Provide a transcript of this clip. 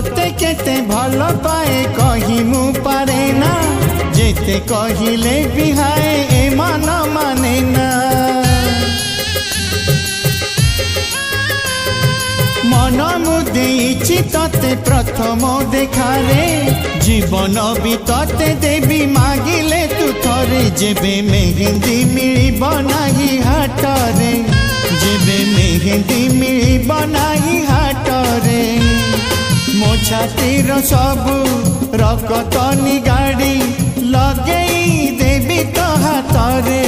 तते केते भल पाए कही मु पारे ना जेते कहिले बिहाए ए मन माने ना मन मुदेइछि तते प्रथम देखारे जीवन भी तते देवी मागिले तू थरे जेबे मेहंदी मिलिब नाही हाटरे जेबे मेहंदी मिलिब नाही हाटरे मो छातीर सबु रकत निगाड़ी लगेई देवी तो हाथरे।